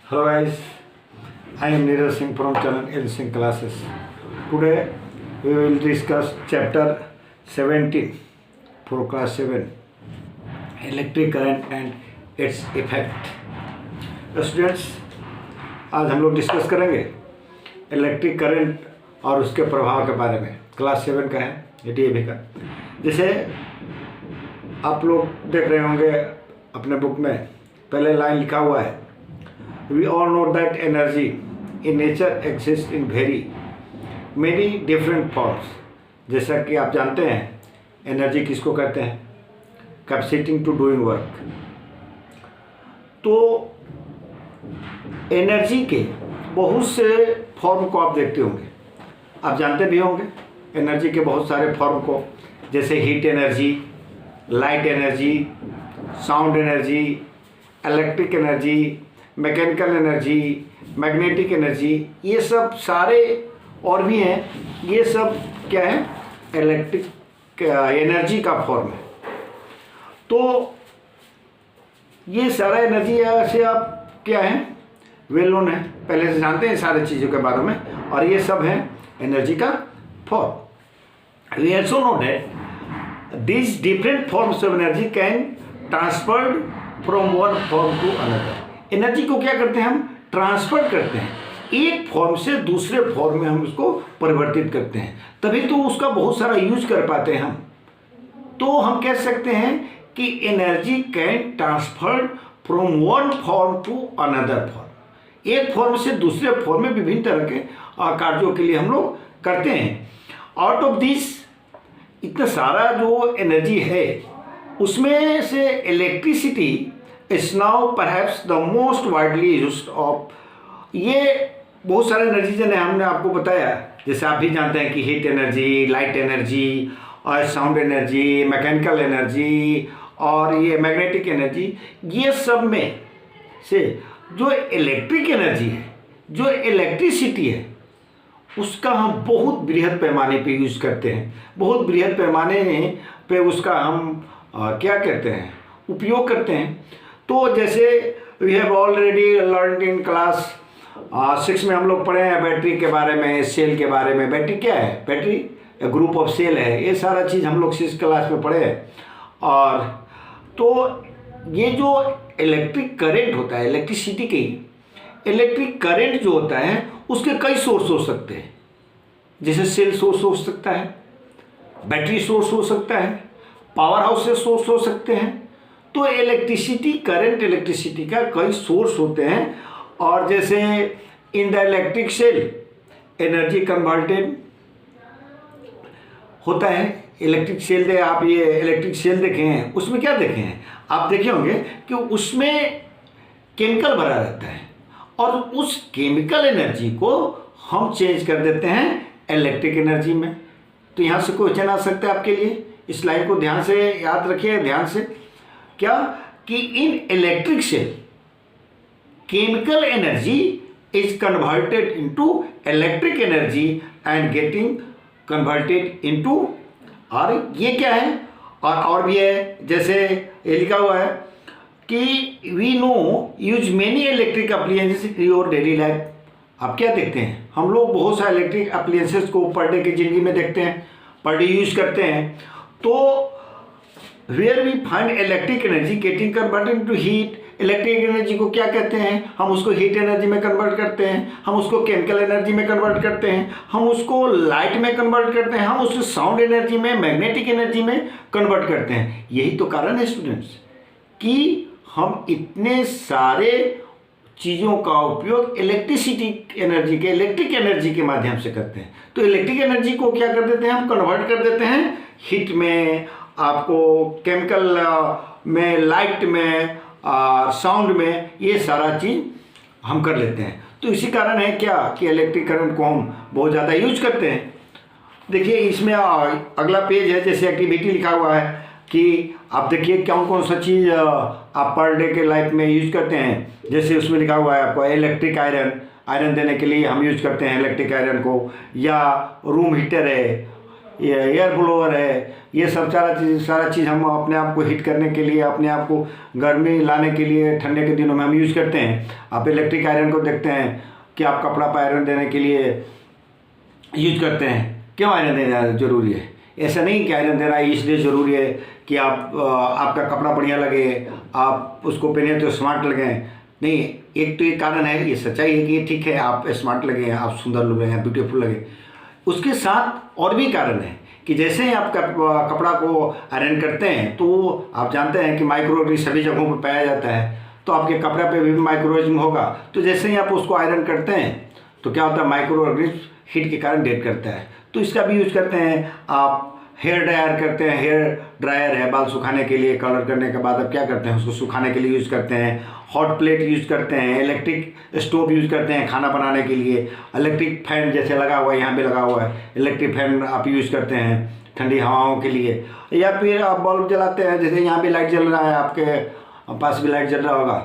Hello guys, I am Neeraj Singh from channel N Singh Classes. Today we will discuss chapter 17 for class 7, electric current and its effect. Students, आज हम लोग discuss करेंगे electric current और उसके प्रभाव के बारे में। क्लास 7 का है ये DAV का। जैसे आप लोग देख रहे होंगे अपने बुक में पहले लाइन लिखा हुआ है, We all know that energy in nature exists in very many different forms. जैसा कि आप जानते हैं एनर्जी किसको कहते हैं, कैपेसिटी टू डूइंग वर्क। तो एनर्जी के बहुत से फॉर्म को आप देखते होंगे, आप जानते भी होंगे एनर्जी के बहुत सारे फॉर्म को, जैसे heat energy, light energy, sound energy, electric energy, mechanical energy, magnetic energy, ये सब सारे और भी हैं। ये सब क्या है, इलेक्ट्रिक एनर्जी का फॉर्म है। तो ये सारा एनर्जी से आप क्या है, वेल नोन है, पहले से जानते हैं सारी चीज़ों के बारे में, और ये सब है एनर्जी का form. We also know that these different forms of energy can transferred from one form to another. Energy को क्या करते हैं, हम ट्रांसफर करते हैं, एक फॉर्म से दूसरे फॉर्म में हम उसको परिवर्तित करते हैं, तभी तो उसका बहुत सारा यूज कर पाते हैं हम। तो हम कह सकते हैं कि energy can transfer from one form to another form, एक फॉर्म से दूसरे फॉर्म में विभिन्न तरह के कार्यों के लिए हम लोग करते हैं। आउट ऑफ दिस, इतना सारा जो एनर्जी है उसमें से electricity is now perhaps the most widely used of. ये बहुत सारे एनर्जी जैसे हमने आपको बताया, जैसे आप भी जानते हैं कि हीट एनर्जी, लाइट एनर्जी और साउंड एनर्जी, मैकेनिकल एनर्जी और ये मैग्नेटिक एनर्जी, ये सब में से जो इलेक्ट्रिक एनर्जी है, जो इलेक्ट्रिसिटी है, उसका हम बहुत बृहद पैमाने पे यूज़ करते हैं। बहुत बृहद पैमाने पे उसका हम क्या कहते हैं, उपयोग करते हैं। तो जैसे we have already learn in class 6 में हम लोग पढ़े हैं बैटरी के बारे में, सेल के बारे में। बैटरी क्या है, बैटरी ग्रुप ऑफ सेल है, ये सारा चीज़ हम लोग 6 क्लास में पढ़े हैं। और तो ये जो इलेक्ट्रिक करंट होता है, इलेक्ट्रिसिटी की इलेक्ट्रिक करंट जो होता है उसके कई सोर्स हो सकते हैं। जैसे सेल सोर्स हो सकता है, बैटरी सोर्स हो सकता है, पावर हाउस से सोर्स हो सकते हैं। तो इलेक्ट्रिसिटी, करंट इलेक्ट्रिसिटी का कई सोर्स होते हैं। और जैसे in the electric cell energy converted होता है। इलेक्ट्रिक सेल दे, आप ये इलेक्ट्रिक सेल देखे हैं, उसमें क्या देखे हैं, आप देखे होंगे कि उसमें केमिकल भरा रहता है और उस केमिकल एनर्जी को हम चेंज कर देते हैं इलेक्ट्रिक एनर्जी में। तो यहाँ से क्वेश्चन आ सकता है आपके लिए, इस लाइन को ध्यान से याद रखिए, ध्यान से। क्या कि in electric cell chemical energy is converted into electric energy and getting converted into, और ये क्या है, और भी है। जैसे ये लिखा हुआ है कि we know use many electric appliances in your daily life. आप क्या देखते हैं, हम लोग बहुत सारे इलेक्ट्रिक अप्लायंसेस को पर डे की ज़िंदगी में देखते हैं, पर डे यूज करते हैं। तो where we find electric energy getting converted to heat. Electric energy को क्या कहते हैं, हम उसको हीट एनर्जी में कन्वर्ट करते हैं, हम उसको केमिकल एनर्जी में कन्वर्ट करते हैं, हम उसको लाइट में कन्वर्ट करते हैं, हम उसको साउंड एनर्जी में, मैग्नेटिक एनर्जी में कन्वर्ट करते हैं। यही तो कारण है स्टूडेंट्स कि हम इतने सारे चीज़ों का उपयोग इलेक्ट्रिसिटी एनर्जी के, इलेक्ट्रिक एनर्जी के माध्यम से करते हैं। तो इलेक्ट्रिक एनर्जी को क्या कर देते हैं, हम कन्वर्ट कर देते हैं हीट में, आपको केमिकल में, लाइट में, साउंड में, ये सारा चीज़ हम कर लेते हैं। तो इसी कारण है क्या कि इलेक्ट्रिक करंट को हम बहुत ज़्यादा यूज करते हैं। देखिए इसमें अगला पेज है, जैसे एक्टिविटी लिखा हुआ है कि आप देखिए कौन कौन सा चीज़ आप पर डे के लाइफ में यूज करते हैं। जैसे उसमें लिखा हुआ है आपको इलेक्ट्रिक आयरन, आयरन देने के लिए हम यूज करते हैं इलेक्ट्रिक आयरन को, या रूम हीटर है, ये एयर ब्लोअर है, ये सब सारा चीज़ हम अपने आप को हीट करने के लिए, अपने आप को गर्मी लाने के लिए ठंडे के दिनों में हम यूज़ करते हैं। आप इलेक्ट्रिक आयरन को देखते हैं कि आप कपड़ा पर आयरन देने के लिए यूज करते हैं। क्यों आयरन देना ज़रूरी है? ऐसा नहीं कि आयरन देना इसलिए ज़रूरी है कि आपका कपड़ा बढ़िया लगे, आप उसको पहने तो स्मार्ट लगें। नहीं, एक तो ये कारण है, ये सच्चाई है कि ये ठीक है, आप स्मार्ट लगे, आप सुंदर लगे, ब्यूटीफुल लगे। उसके साथ और भी कारण है कि जैसे ही आप कपड़ा को आयरन करते हैं तो आप जानते हैं कि माइक्रोऑर्गेनिज्म सभी जगहों पर पाया जाता है, तो आपके कपड़े पे भी माइक्रोऑर्गेनिज्म होगा। तो जैसे ही आप उसको आयरन करते हैं तो क्या होता है, माइक्रोऑर्गेनिज्म हीट के कारण डेड करता है। तो इसका भी यूज करते हैं। आप हेयर ड्रायर करते हैं, हेयर ड्रायर है बाल सुखाने के लिए, कलर करने के बाद आप क्या करते हैं, उसको सुखाने के लिए यूज़ करते हैं। हॉट प्लेट यूज़ करते हैं, इलेक्ट्रिक स्टोव यूज़ करते हैं खाना बनाने के लिए, इलेक्ट्रिक फैन जैसे लगा हुआ है, यहाँ पे लगा हुआ है, इलेक्ट्रिक फैन आप यूज़ करते हैं ठंडी हवाओं के लिए। या फिर आप बल्ब जलाते हैं, जैसे यहाँ पे लाइट जल रहा है, आपके पास भी लाइट जल रहा होगा।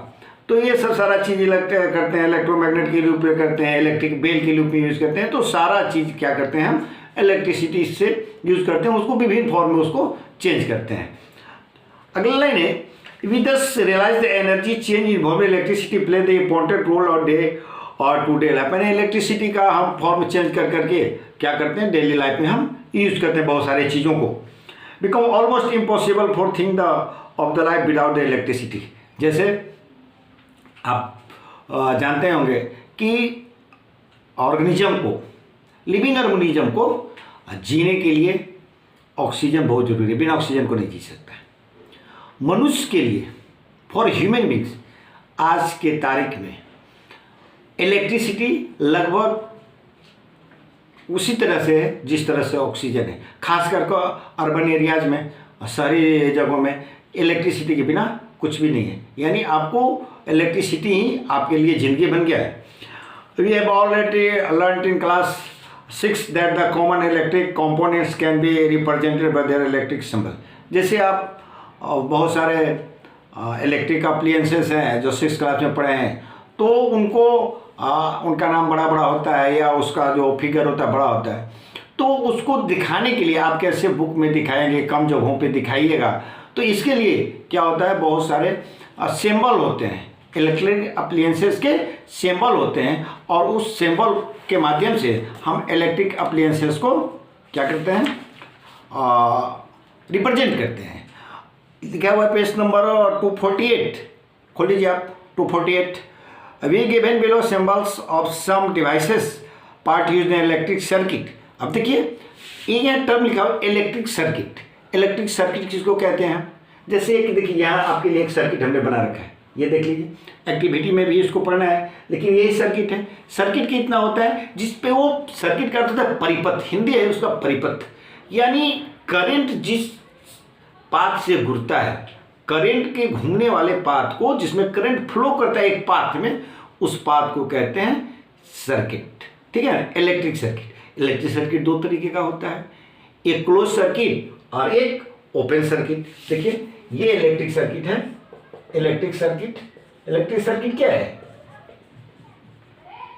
तो ये सब सारा चीज़ करते हैं, इलेक्ट्रोमैग्नेट के रूप में करते हैं, इलेक्ट्रिक बेल के रूप में यूज़ करते हैं। तो सारा चीज़ क्या करते हैं, हम इलेक्ट्रिसिटी से यूज़ करते हैं, उसको विभिन्न फॉर्म में उसको चेंज करते हैं। अगला लाइन है, we thus realise the energy change involve electricity play the important role our day or to day life. यानी इलेक्ट्रिसिटी का हम फॉर्म चेंज कर करके क्या करते हैं, डेली लाइफ में हम यूज़ करते हैं बहुत सारी चीज़ों को। Become almost impossible for thing the of the life without the electricity. जैसे आप जानते होंगे कि ऑर्गेनिज्म को, लिविंग ऑर्गेनिज्म को जीने के लिए ऑक्सीजन बहुत जरूरी है, बिना ऑक्सीजन को नहीं जी सकता है। मनुष्य के लिए, फॉर ह्यूमन बींग्स, आज के तारीख में इलेक्ट्रिसिटी लगभग उसी तरह से है जिस तरह से ऑक्सीजन है। खास करके अर्बन एरियाज में, शहरी जगहों में इलेक्ट्रिसिटी के बिना कुछ भी नहीं है। यानी आपको इलेक्ट्रिसिटी ही आपके लिए ज़िंदगी बन गया है। We have already learned in class 6 that the common electric components can be represented by their electric symbol. जैसे आप बहुत सारे इलेक्ट्रिक अप्लायंसेस हैं जो 6th क्लास में पढ़े हैं, तो उनको उनका नाम बड़ा बड़ा होता है या उसका जो फिगर होता है बड़ा होता है। तो उसको दिखाने के लिए आप कैसे बुक में दिखाएंगे, कम जगहों पे दिखाइएगा। तो इसके लिए क्या होता है, बहुत सारे सिंबल होते हैं, इलेक्ट्रिक अप्लायंसेस के सिंबल होते हैं, और उस सिंबल के माध्यम से हम इलेक्ट्रिक अप्लायंसेस को क्या करते हैं, रिप्रेजेंट करते हैं। लिखा हुआ है पेज नंबर 248, खोल लीजिए आप 248। We given below symbols of some devices part use in electric circuit. अब देखिए ये यहाँ टर्म लिखा हुआ इलेक्ट्रिक सर्किट। इलेक्ट्रिक सर्किट किसको कहते हैं? जैसे एक देखिए यहाँ आपके लिए एक सर्किट हमने बना रखा है, ये देख लीजिए, एक्टिविटी में भी इसको पढ़ना है, लेकिन यही सर्किट है। सर्किट कितना होता है जिसपे वो सर्किट का होता है परिपथ, हिंदी है उसका परिपथ, यानी करंट जिस पाथ से घूमता है, करंट के घूमने वाले पाथ को, जिसमें करंट फ्लो करता है एक पाथ में, उस पाथ को कहते हैं सर्किट। ठीक है, इलेक्ट्रिक सर्किट। इलेक्ट्रिक सर्किट दो तरीके का होता है, एक क्लोज सर्किट और एक ओपन सर्किट। देखिए ये इलेक्ट्रिक सर्किट है, इलेक्ट्रिक सर्किट। इलेक्ट्रिक सर्किट क्या है?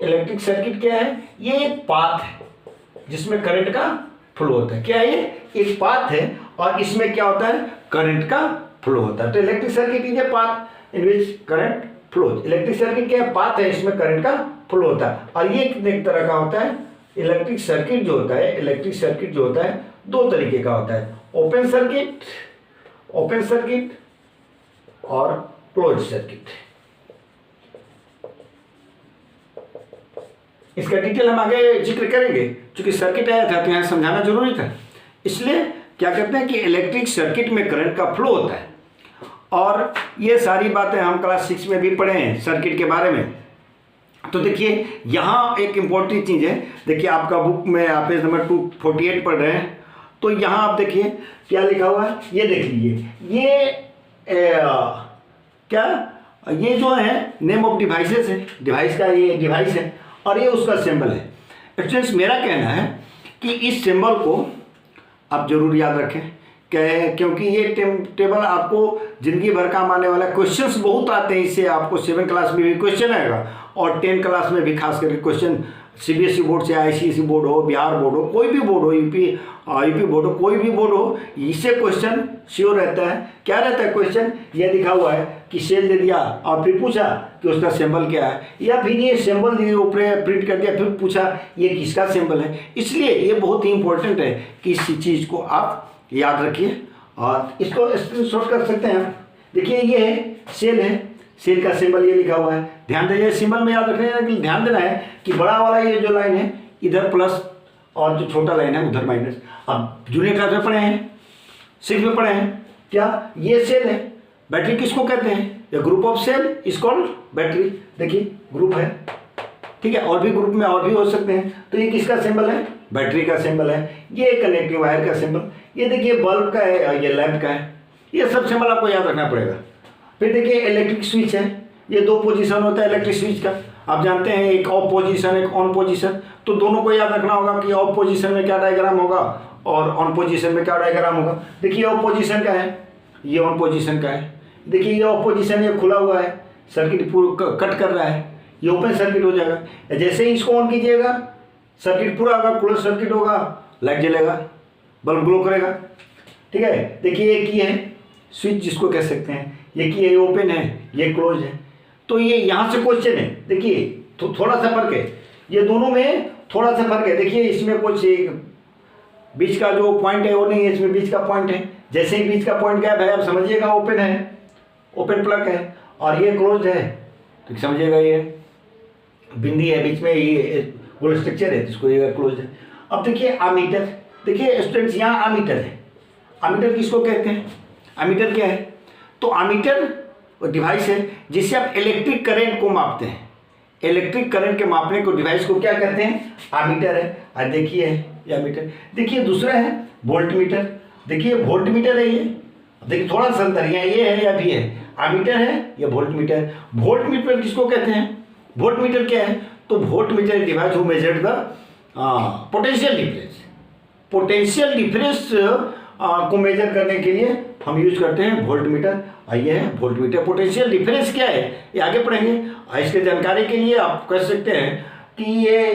इलेक्ट्रिक सर्किट क्या है? ये एक पाथ है जिसमें करंट का फ्लो होता है। क्या है ये? एक पाथ है और इसमें क्या होता है, करंट का फ्लो होता है। तो electric circuit is a path in which current flows. Electric circuit क्या है? पाथ है, इसमें करंट का फ्लो होता है। और ये एक तरह का होता है इलेक्ट्रिक सर्किट जो होता है, इलेक्ट्रिक सर्किट जो होता है दो तरीके का होता है, ओपन सर्किट, ओपन सर्किट और क्लोज सर्किट। इसका डिटेल हम आगे जिक्र करेंगे, क्योंकि सर्किट आया था तो यहाँ समझाना जरूरी था। इसलिए क्या करते हैं कि इलेक्ट्रिक सर्किट में करंट का फ्लो होता है, और ये सारी बातें हम क्लास 6 में भी पढ़े हैं सर्किट के बारे में। तो देखिए यहाँ एक इम्पोर्टेंट चीज़ है, देखिए आपका बुक में आप पेज नंबर 248 पढ़ रहे हैं, तो यहाँ आप देखिए क्या लिखा हुआ है, ये देख लीजिए, ये क्या, ये जो है नेम ऑफ डिवाइसेस है, डिवाइस का ये डिवाइस है और ये उसका सिंबल है। एक्चुअली मेरा कहना है कि इस सिंबल को आप जरूर याद रखें, क्योंकि ये टेबल आपको जिंदगी भर काम आने वाला। क्वेश्चंस बहुत आते हैं इससे, आपको 7 क्लास में भी क्वेश्चन आएगा और 10 क्लास में भी खास करके क्वेश्चन सीबीएसई बोर्ड से आईसीएसई बोर्ड हो, बिहार बोर्ड हो, कोई भी बोर्ड हो, यूपी बोर्ड हो, कोई भी बोर्ड हो, इससे क्वेश्चन श्योर रहता है। क्या रहता है क्वेश्चन? ये लिखा हुआ है कि सेल दे दिया और फिर पूछा कि उसका सिंबल क्या है, या फिर ये सिंबल दिए ऊपर प्रिंट कर दिया, फिर पूछा ये किसका सिंबल है। इसलिए ये बहुत ही इंपॉर्टेंट है कि इस चीज़ को आप याद रखिए और इसको स्क्रीनशॉट कर सकते हैं। देखिए ये है सेल है, सेल का सिंबल ये लिखा हुआ है। ध्यान दीजिए सिंबल में याद रखने के लिए ध्यान देना है कि बड़ा वाला ये जो लाइन है इधर प्लस और जो छोटा लाइन है उधर माइनस। अब जूनियर क्लास में पढ़े हैं, 6 में पढ़े हैं क्या, ये सेल है। बैटरी किसको कहते हैं? The group of cell is called battery. देखिए ग्रुप है, ठीक है, और भी ग्रुप में और भी हो सकते हैं। तो ये किसका सिंबल है? बैटरी का सिंबल है। ये कनेक्टिंग वायर का सिंबल, ये देखिए बल्ब का है और ये लैंप का है। ये सब सिंबल आपको याद रखना पड़ेगा। फिर देखिए इलेक्ट्रिक स्विच है, ये 2 पोजीशन होता है इलेक्ट्रिक स्विच का, आप जानते हैं, एक ऑफ पोजीशन एक ऑन पोजीशन। तो दोनों को याद रखना होगा कि ऑफ पोजीशन में क्या डायग्राम होगा और ऑन पोजीशन में क्या डायग्राम होगा। देखिए ऑफ पोजीशन का है, ये ऑन पोजीशन का है। देखिए ये ऑफ पोजीशन, ये खुला हुआ है, सर्किट पूरा कट कर रहा है, ये ओपन सर्किट हो जाएगा। जैसे ही इसको ऑन कीजिएगा सर्किट पूरा होगा, क्लोज सर्किट होगा, लाइट जलेगा, बल्ब ग्लो करेगा, ठीक है। देखिए एक ये है स्विच जिसको कह सकते हैं, ये की ये ओपन है, ये क्लोज है। तो ये यहाँ से क्वेश्चन है, देखिए तो थोड़ा सा फर्क है, ये दोनों में थोड़ा सा फर्क है। देखिए इसमें कुछ एक बीच का जो पॉइंट है वो नहीं है, इसमें बीच का पॉइंट है। जैसे ही बीच का पॉइंट गया भाई आप समझिएगा ओपन है, ओपन प्लग है, और ये क्लोज है तो समझिएगा ये बिंदी है बीच में, ये गोल स्ट्रक्चर है जिसको ये क्लोज है। अब देखिए अमीटर, देखिए स्टूडेंट्स यहाँ अमीटर है। अमीटर किसको कहते हैं? अमीटर क्या है? तो अमीटर वो डिवाइस है जिससे आप इलेक्ट्रिक करंट को मापते हैं। इलेक्ट्रिक करंट के मापने को डिवाइस को क्या कहते हैं? अमीटर है। और देखिए ये अमीटर। देखिए दूसरा है वोल्ट मीटर। देखिए वोल्ट मीटर है ये, देखिए थोड़ा सा अंतर यहाँ ये है या भी है, अमीटर है या वोल्ट मीटर। वोल्ट मीटर किसको कहते हैं? वोल्ट मीटर क्या है? तो volt meter device who measure the potential difference. Potential difference को मेजर करने के लिए हम यूज करते हैं वोल्ट मीटर। ये है वोल्ट मीटर। पोटेंशियल डिफरेंस क्या है ये आगे पढ़ेंगे। इसके जानकारी के लिए आप कह सकते हैं कि ये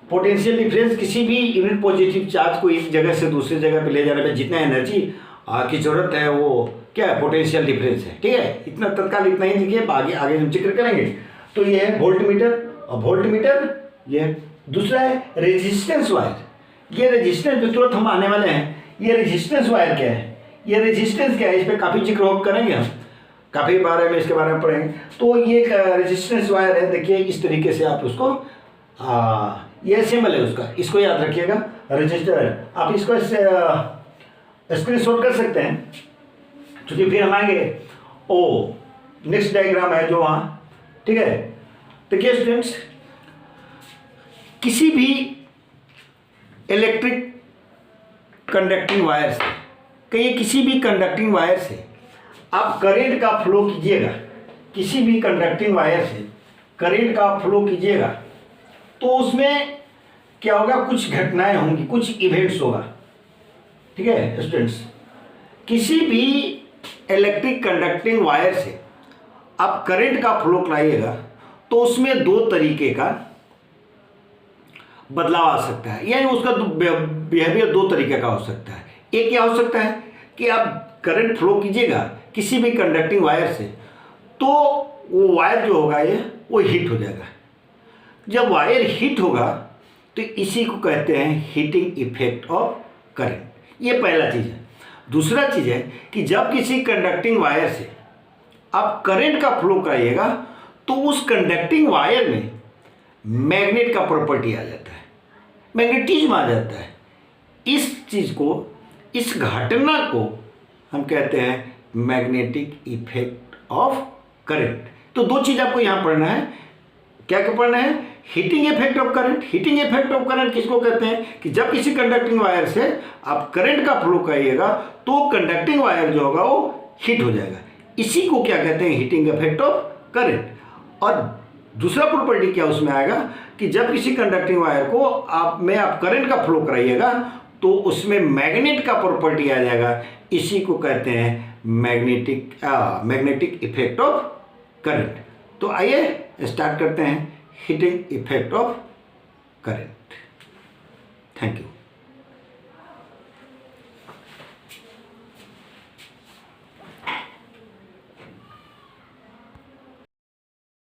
पोटेंशियल डिफरेंस किसी भी यूनिट पॉजिटिव चार्ज को एक जगह से दूसरी जगह पे ले जाने में जितना एनर्जी की जरूरत है वो क्या है? पोटेंशियल डिफरेंस है, ठीक है। इतना तत्काल इतना ही देखिए, आगे आगे हम जिक्र करेंगे। तो ये है वोल्ट मीटर। और वोल्ट मीटर ये दूसरा है रेजिस्टेंस वायर। ये रेजिस्टेंस जो तुरंत हम आने वाले हैं, ये रेजिस्टेंस वायर क्या है? ये रेजिस्टेंस क्या है? इस पर काफ़ी जिक्र करेंगे हम, काफ़ी बारे में इसके बारे में पढ़ेंगे। तो ये रेजिस्टेंस वायर है। देखिए इस तरीके से आप उसको ये सिंबल है उसका, इसको याद रखिएगा रजिस्टर। आप इसको स्क्रीनशॉट कर सकते हैं क्योंकि फिर हम आएंगे ओ नेक्स्ट डायग्राम है जो वहाँ, ठीक है। देखिए स्टूडेंट्स, किसी भी इलेक्ट्रिक कंडक्टिंग वायर से, कहीं किसी भी कंडक्टिंग वायर से आप करंट का फ्लो कीजिएगा, किसी भी कंडक्टिंग वायर से करंट का फ्लो कीजिएगा तो उसमें क्या होगा? कुछ घटनाएं होंगी, कुछ इवेंट्स होगा, ठीक है स्टूडेंट्स। किसी भी इलेक्ट्रिक कंडक्टिंग वायर से आप करंट का फ्लो कराइएगा तो उसमें 2 तरीके का बदलाव आ सकता है, यानी उसका बिहेवियर 2 तरीके का हो सकता है। एक क्या हो सकता है कि आप करंट फ्लो कीजिएगा किसी भी कंडक्टिंग वायर से तो वो वायर जो होगा ये वो हीट हो जाएगा। जब वायर हीट होगा तो इसी को कहते हैं हीटिंग इफेक्ट ऑफ करंट। ये पहला चीज़ है। दूसरा चीज़ है कि जब किसी कंडक्टिंग वायर से आप करंट का फ्लो कराइएगा तो उस कंडक्टिंग वायर में मैग्नेट का प्रॉपर्टी आ जाता है, मैग्नेटिज्म आ जाता है। इस चीज़ को, इस घटना को हम कहते हैं मैग्नेटिक इफेक्ट ऑफ करंट। तो 2 चीज़ आपको यहाँ पढ़ना है। क्या क्या पढ़ना है? Heating effect of current. Heating effect of current किसको कहते हैं कि जब किसी कंडक्टिंग वायर से आप करंट का फ्लो कराइएगा तो कंडक्टिंग वायर जो होगा वो हीट हो जाएगा। इसी को क्या कहते हैं? Heating effect of current. और दूसरा प्रॉपर्टी क्या उसमें आएगा कि जब किसी कंडक्टिंग वायर को आप करंट का फ्लो कराइएगा तो उसमें मैग्नेट का प्रॉपर्टी आ जाएगा। इसी को कहते हैं मैग्नेटिक इफेक्ट ऑफ करंट। तो आइए स्टार्ट करते हैं heating effect of current. Thank you.